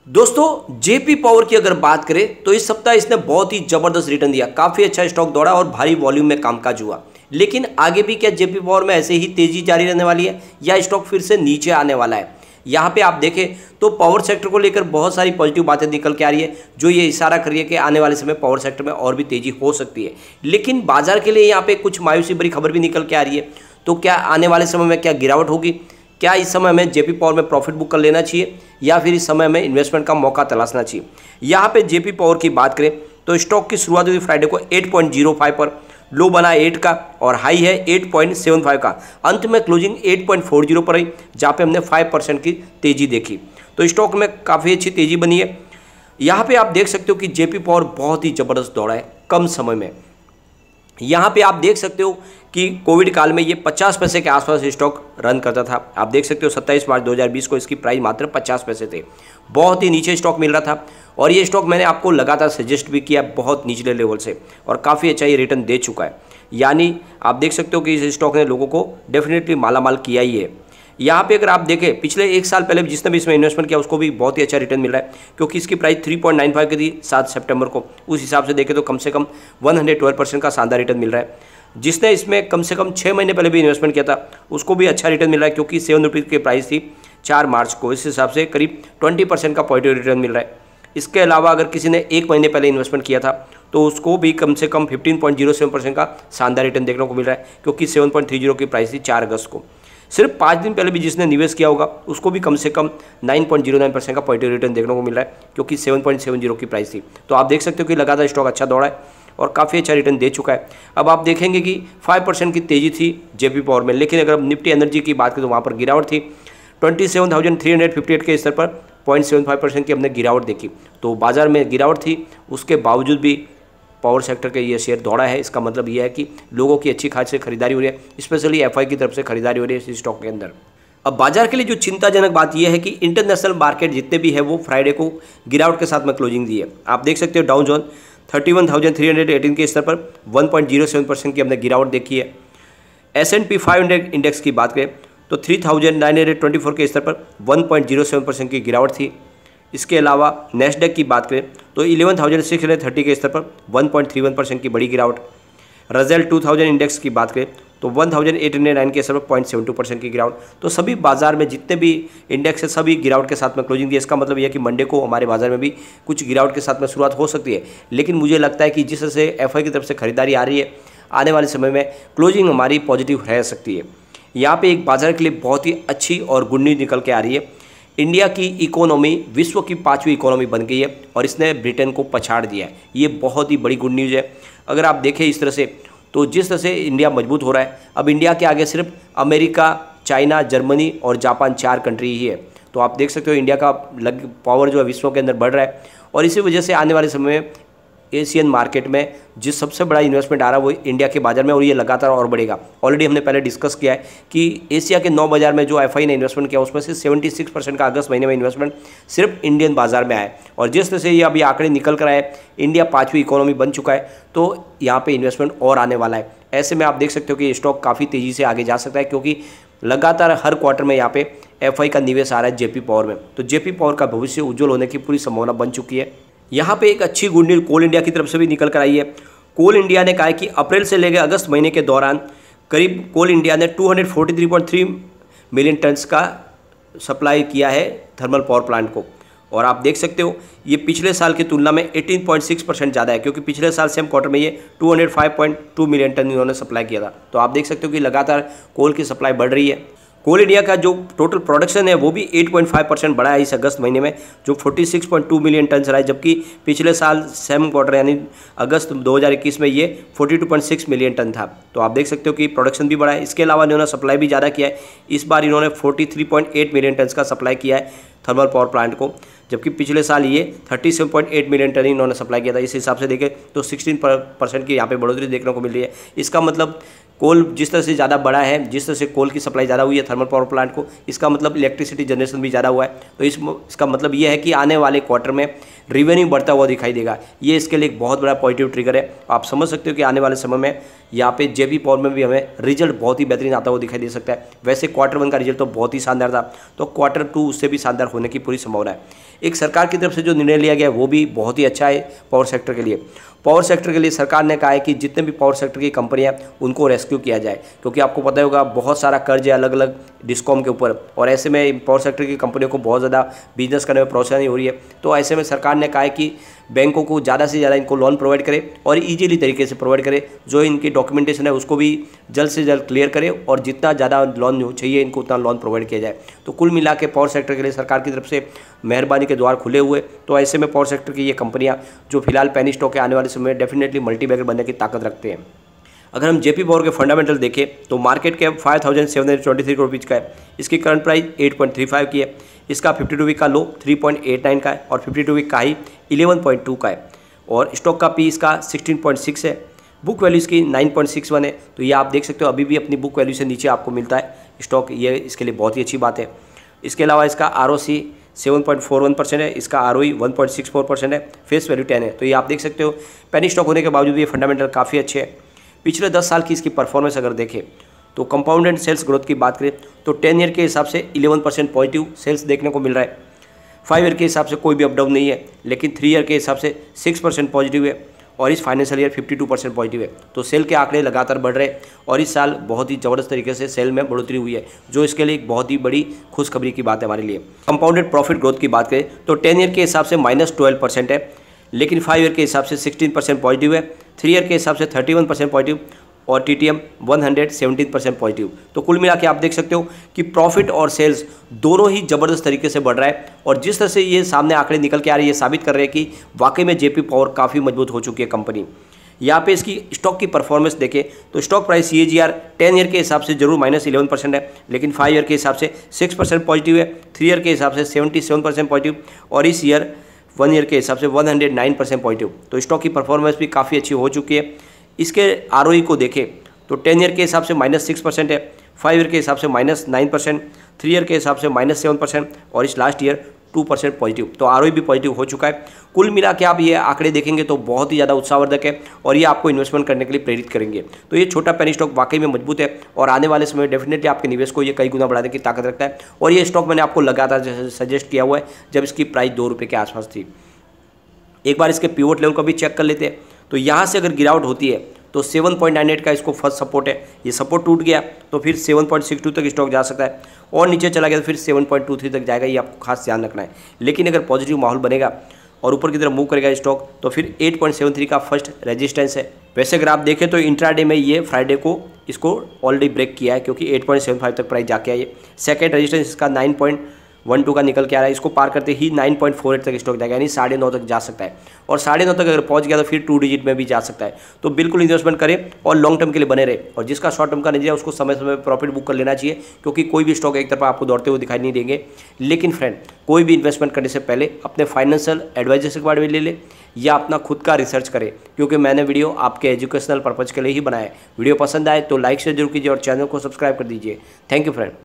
दोस्तों JP power की अगर बात करें तो इस सप्ताह इसने बहुत ही जबरदस्त रिटर्न दिया, काफी अच्छा स्टॉक दौड़ा और भारी वॉल्यूम में कामकाज हुआ। लेकिन आगे भी क्या जेपी पावर में ऐसे ही तेजी जारी रहने वाली है या स्टॉक फिर से नीचे आने वाला है? यहाँ पे आप देखें तो पावर सेक्टर को लेकर बहुत सारी पॉजिटिव बातें निकल के आ रही है, जो ये इशारा कर रही है कि आने वाले समय पावर सेक्टर में और भी तेजी हो सकती है। लेकिन बाजार के लिए यहाँ पे कुछ मायूसी भरी खबर भी निकल के आ रही है। तो क्या आने वाले समय में क्या गिरावट होगी? क्या इस समय हमें जेपी पावर में प्रॉफिट बुक कर लेना चाहिए या फिर इस समय हमें इन्वेस्टमेंट का मौका तलाशना चाहिए? यहाँ पे जेपी पावर की बात करें तो स्टॉक की शुरुआत हुई फ्राइडे को 8.05 पर, लो बना 8 का और हाई है 8.75 का। अंत में क्लोजिंग 8.40 पर रही, जहाँ पे हमने 5% की तेजी देखी। तो स्टॉक में काफ़ी अच्छी तेजी बनी है। यहाँ पे आप देख सकते हो कि जेपी पावर बहुत ही ज़बरदस्त दौड़ा है कम समय में। यहाँ पे आप देख सकते हो कि कोविड काल में ये 50 पैसे के आसपास स्टॉक रन करता था। आप देख सकते हो 27 मार्च 2020 को इसकी प्राइस मात्र 50 पैसे थे, बहुत ही नीचे स्टॉक मिल रहा था। और ये स्टॉक मैंने आपको लगातार सजेस्ट भी किया बहुत निचले लेवल से, और काफ़ी अच्छा ये रिटर्न दे चुका है। यानी आप देख सकते हो कि इस स्टॉक ने लोगों को डेफिनेटली मालामाल किया ही है। यहाँ पे अगर आप देखें पिछले एक साल पहले जिसने भी इसमें इन्वेस्टमेंट किया उसको भी बहुत ही अच्छा रिटर्न मिल रहा है, क्योंकि इसकी प्राइस 3.95 की थी 7 सितंबर को। उस हिसाब से देखें तो कम से कम 112% का शानदार रिटर्न मिल रहा है। जिसने इसमें कम से कम 6 महीने पहले भी इन्वेस्टमेंट किया था उसको भी अच्छा रिटर्न मिल रहा है, क्योंकि 7 रुपीज़ की प्राइस थी 4 मार्च को। इस हिसाब से करीब 20% का पॉजिटिव रिटर्न मिल रहा है। इसके अलावा अगर किसी ने 1 महीने पहले इन्वेस्टमेंट किया था तो उसको भी कम से कम 15.07% का शानदार रिटर्न देखने को मिल रहा है, क्योंकि 7.30 की प्राइस थी 4 अगस्त को। सिर्फ 5 दिन पहले भी जिसने निवेश किया होगा उसको भी कम से कम 9.09% का पॉजिटिव रिटर्न देखने को मिल रहा है, क्योंकि 7.70 की प्राइस थी। तो आप देख सकते हो कि लगातार स्टॉक अच्छा दौड़ा है और काफ़ी अच्छा रिटर्न दे चुका है। अब आप देखेंगे कि 5% की तेजी थी जेपी पावर में, लेकिन अगर निफ्टी एनर्जी की बात करें तो वहाँ पर गिरावट थी। 27,358 के स्तर पर 0.75% की हमने गिरावट देखी। तो बाजार में गिरावट थी, उसके बावजूद भी पावर सेक्टर के ये शेयर दौड़ा है। इसका मतलब ये है कि लोगों की अच्छी खासी खरीदारी हो रही है, स्पेशली एफआई की तरफ से खरीदारी हो रही है इस स्टॉक के अंदर। अब बाजार के लिए जो चिंताजनक बात यह है कि इंटरनेशनल मार्केट जितने भी है वो फ्राइडे को गिरावट के साथ में क्लोजिंग दी है। आप देख सकते हो डाउ जोन 31,318 के स्तर पर 1.07% की हमने गिरावट देखी है। S&P 500 इंडेक्स की बात करें तो 3,924 के स्तर पर 1.07% की गिरावट थी। इसके अलावा नेस्डेक की बात करें तो 11,630 के स्तर पर 1.31% की बड़ी गिरावट। रज़ेल 2000 इंडेक्स की बात करें तो 1,809 के स्तर पर 0.72% की गिरावट। तो सभी बाजार में जितने भी इंडेक्स है सभी गिरावट के साथ में क्लोजिंग दी है। इसका मतलब यह है कि मंडे को हमारे बाजार में भी कुछ गिरावट के साथ में शुरुआत हो सकती है। लेकिन मुझे लगता है कि जिस तरह से एफआई की तरफ से खरीदारी आ रही है, आने वाले समय में क्लोजिंग हमारी पॉजिटिव रह सकती है। यहाँ पे एक बाजार के लिए बहुत ही अच्छी और गुड न्यूज़ निकल के आ रही है। इंडिया की इकोनॉमी विश्व की 5वीं इकोनॉमी बन गई है और इसने ब्रिटेन को पछाड़ दिया है। ये बहुत ही बड़ी गुड न्यूज़ है। अगर आप देखें इस तरह से तो जिस तरह से इंडिया मजबूत हो रहा है, अब इंडिया के आगे सिर्फ अमेरिका, चाइना, जर्मनी और जापान 4 कंट्री ही है। तो आप देख सकते हो इंडिया का पावर जो है विश्व के अंदर बढ़ रहा है, और इसी वजह से आने वाले समय में एशियन मार्केट में जिस सबसे बड़ा इन्वेस्टमेंट आ रहा है वो इंडिया के बाजार में, और ये लगातार और बढ़ेगा। ऑलरेडी हमने पहले डिस्कस किया है कि एशिया के 9 बाजार में जो एफआई ने इन्वेस्टमेंट किया उसमें से 76% का अगस्त महीने में इन्वेस्टमेंट सिर्फ इंडियन बाजार में आया है। और जिस तरह से ये अभी आंकड़े निकल कर आए, इंडिया 5वीं इकोनॉमी बन चुका है, तो यहाँ पर इन्वेस्टमेंट और आने वाला है। ऐसे में आप देख सकते हो कि स्टॉक काफ़ी तेज़ी से आगे जा सकता है, क्योंकि लगातार हर क्वार्टर में यहाँ पे एफआई का निवेश आ रहा है जेपी पावर में। तो जेपी पावर का भविष्य उज्जवल होने की पूरी संभावना बन चुकी है। यहाँ पे एक अच्छी गुड न्यूज़ कोल इंडिया की तरफ से भी निकल कर आई है। कोल इंडिया ने कहा है कि अप्रैल से लेकर अगस्त महीने के दौरान करीब कोल इंडिया ने 243.3 मिलियन टन्स का सप्लाई किया है थर्मल पावर प्लांट को। और आप देख सकते हो ये पिछले साल की तुलना में 18.6% ज़्यादा है, क्योंकि पिछले साल सेम क्वार्टर में ये 205.2 मिलियन टन इन्होंने सप्लाई किया था। तो आप देख सकते हो कि लगातार कोल की सप्लाई बढ़ रही है। कोल इंडिया का जो टोटल प्रोडक्शन है वो भी 8.5% बढ़ा है इस अगस्त महीने में, जो 46.2 मिलियन टन रहा है, जबकि पिछले साल सेम क्वार्टर यानी अगस्त 2021 में ये 42.6 मिलियन टन था। तो आप देख सकते हो कि प्रोडक्शन भी बढ़ा है। इसके अलावा इन्होंने सप्लाई भी ज़्यादा किया है। इस बार इन्होंने 43.8 मिलियन टन का सप्लाई किया है थर्मल पावर प्लांट को, जबकि पिछले साल ये 37.8 मिलियन टन इन्होंने सप्लाई किया था। इस हिसाब से देखें तो 16% की यहाँ पे बढ़ोतरी देखने को मिल रही है। इसका मतलब कोल जिस तरह से ज़्यादा बढ़ा है, जिस तरह से कोल की सप्लाई ज़्यादा हुई है थर्मल पावर प्लांट को, इसका मतलब इलेक्ट्रिसिटी जनरेशन भी ज़्यादा हुआ है। तो इसका मतलब ये है कि आने वाले क्वार्टर में रेवेन्यू बढ़ता हुआ दिखाई देगा। ये इसके लिए एक बहुत बड़ा पॉजिटिव ट्रिगर है। आप समझ सकते हो कि आने वाले समय में यहाँ पे जेपी पावर में भी हमें रिजल्ट बहुत ही बेहतरीन आता हुआ दिखाई दे सकता है। वैसे Q1 का रिजल्ट तो बहुत ही शानदार था, तो Q2 उससे भी शानदार होने की पूरी संभावना है। एक सरकार की तरफ से जो निर्णय लिया गया है वो भी बहुत ही अच्छा है पावर सेक्टर के लिए। पावर सेक्टर के लिए सरकार ने कहा है कि जितने भी पावर सेक्टर की कंपनियां उनको रेस्क्यू किया जाए, क्योंकि आपको पता होगा बहुत सारा कर्ज है अलग अलग डिस्कॉम के ऊपर, और ऐसे में पावर सेक्टर की कंपनियों को बहुत ज़्यादा बिजनेस करने में परेशानी हो रही है। तो ऐसे में सरकार ने कहा है कि बैंकों को ज़्यादा से ज़्यादा इनको लोन प्रोवाइड करे और ईजीली तरीके से प्रोवाइड करे, जो इनकी डॉक्यूमेंटेशन है उसको भी जल्द से जल्द क्लियर करे और जितना ज़्यादा लोन चाहिए इनको उतना लोन प्रोवाइड किया जाए। तो कुल मिला के पावर सेक्टर के लिए सरकार की तरफ से मेहरबानी के द्वार खुले हुए। तो ऐसे में पावर सेक्टर की ये कंपनियाँ जो फिलहाल पेनी स्टॉक है आने वाले समय में डेफिनेटली मल्टीबैगर बनने की ताकत रखते हैं। अगर हम जेपी पावर के फंडामेंटल देखें तो मार्केट कैप 5723 करोड़ रुपीज़ का है। इसकी करंट प्राइस 8.35 की है। इसका 52 वीक का लो 3.89 का है और 52 वीक का हाई 11.2 का है। और स्टॉक का पी इसका 16.6 है। बुक वैल्यू इसकी 9.61 है। तो ये आप देख सकते हो अभी भी अपनी बुक वैल्यू से नीचे आपको मिलता है स्टॉक, ये इसके लिए बहुत ही अच्छी बात है। इसके अलावा इसका ROC 7.41% है, इसका ROE 1.64% है, फेस वैल्यू 10 है। तो ये आप देख सकते हो पेनी स्टॉक होने के बावजूद ये फंडामेंटल काफ़ी अच्छे हैं। पिछले 10 साल की इसकी परफॉर्मेंस अगर देखें तो कंपाउंडेड सेल्स ग्रोथ की बात करें तो 10 ईयर के हिसाब से 11% पॉजिटिव सेल्स देखने को मिल रहा है। 5 ईयर के हिसाब से कोई भी अपडाउन नहीं है, लेकिन 3 ईयर के हिसाब से 6% पॉजिटिव है और इस फाइनेंशियल ईयर 52% पॉजिटिव है। तो सेल के आंकड़े लगातार बढ़ रहे हैं और इस साल बहुत ही ज़बरदस्त तरीके से सेल में बढ़ोतरी हुई है, जो इसके लिए एक बहुत ही बड़ी खुशखबरी की बात है हमारे लिए। कंपाउंडेड प्रॉफिट ग्रोथ की बात करें तो 10 ईयर के हिसाब से -12% है, लेकिन 5 ईयर के हिसाब से 16% पॉजिटिव है, 3 ईयर के हिसाब से 31% पॉजिटिव और TTM 117% पॉजिटिव। तो कुल मिला के आप देख सकते हो कि प्रॉफिट और सेल्स दोनों ही ज़बरदस्त तरीके से बढ़ रहा है और जिस तरह से ये सामने आंकड़े निकल के आ रहे हैं ये साबित कर रहे हैं कि वाकई में जेपी पावर काफ़ी मजबूत हो चुकी है कंपनी। यहाँ पे इसकी स्टॉक की परफॉर्मेंस देखें तो स्टॉक प्राइस CAGR 10 ईयर के हिसाब से जरूर -11% है, लेकिन 5 ईयर के हिसाब से 6% पॉजिटिव है, 3 ईयर के हिसाब से 77% पॉजिटिव और इस ईयर 1 ईयर के हिसाब से 109% पॉजिटिव। तो स्टॉक की परफॉर्मेंस भी काफ़ी अच्छी हो चुकी है। इसके ROE को देखें तो 10 ईयर के हिसाब से -6% है, 5 ईयर के हिसाब से -9%, 3 ईयर के हिसाब से -7% और इस लास्ट ईयर 2% पॉजिटिव। तो ROE भी पॉजिटिव हो चुका है। कुल मिला के आप ये आंकड़े देखेंगे तो बहुत ही ज़्यादा उत्साहवर्धक है और ये आपको इन्वेस्टमेंट करने के लिए प्रेरित करेंगे। तो ये छोटा पेनी स्टॉक वाकई में मजबूत है और आने वाले समय में डेफिनेटली आपके निवेश को ये कई गुना बढ़ाने की ताकत रखता है। और ये स्टॉक मैंने आपको लगातार सजेस्ट किया हुआ है जब इसकी प्राइस 2 रुपये के आसपास थी। एक बार इसके पिवट लेवल को भी चेक कर लेते हैं। तो यहाँ से अगर गिरावट होती है तो 7.98 का इसको फर्स्ट सपोर्ट है, ये सपोर्ट टूट गया तो फिर 7.62 तक स्टॉक जा सकता है और नीचे चला गया तो फिर 7.23 तक जाएगा, ये आपको खास ध्यान रखना है। लेकिन अगर पॉजिटिव माहौल बनेगा और ऊपर की तरफ मूव करेगा स्टॉक तो फिर 8.73 का फर्स्ट रेजिस्टेंस है। वैसे अगर आप देखें तो इंट्राडे में ये फ्राइडे को इसको ऑलरेडी ब्रेक किया है क्योंकि 8.75 तक प्राइस जाके आई है। सेकेंड रेजिस्टेंस इसका 9.12 का निकल के आ रहा है, इसको पार करते ही 9.48 तक स्टॉक जाएगा, यानी 9.5 तक जा सकता है और 9.5 तक अगर पहुंच गया तो फिर 2 डिजिट में भी जा सकता है। तो बिल्कुल इन्वेस्टमेंट करें और लॉन्ग टर्म के लिए बने रहे और जिसका शॉर्ट टर्म का नजरिया उसको समय समय पर प्रॉफिट बुक कर लेना चाहिए, क्योंकि कोई भी स्टॉक एक तरफा आपको दौड़ते हुए दिखाई नहीं देंगे। लेकिन फ्रेंड, कोई भी इन्वेस्टमेंट करने से पहले अपने फाइनेंशियल एडवाइजर से बारे में ले ले या अपना खुद का रिसर्च करें, क्योंकि मैंने वीडियो आपके एजुकेशनल पर्पज़ के लिए ही बनाया है। वीडियो पसंद आए तो लाइक शेयर जरूर कीजिए और चैनल को सब्सक्राइब कर दीजिए। Thank you friend.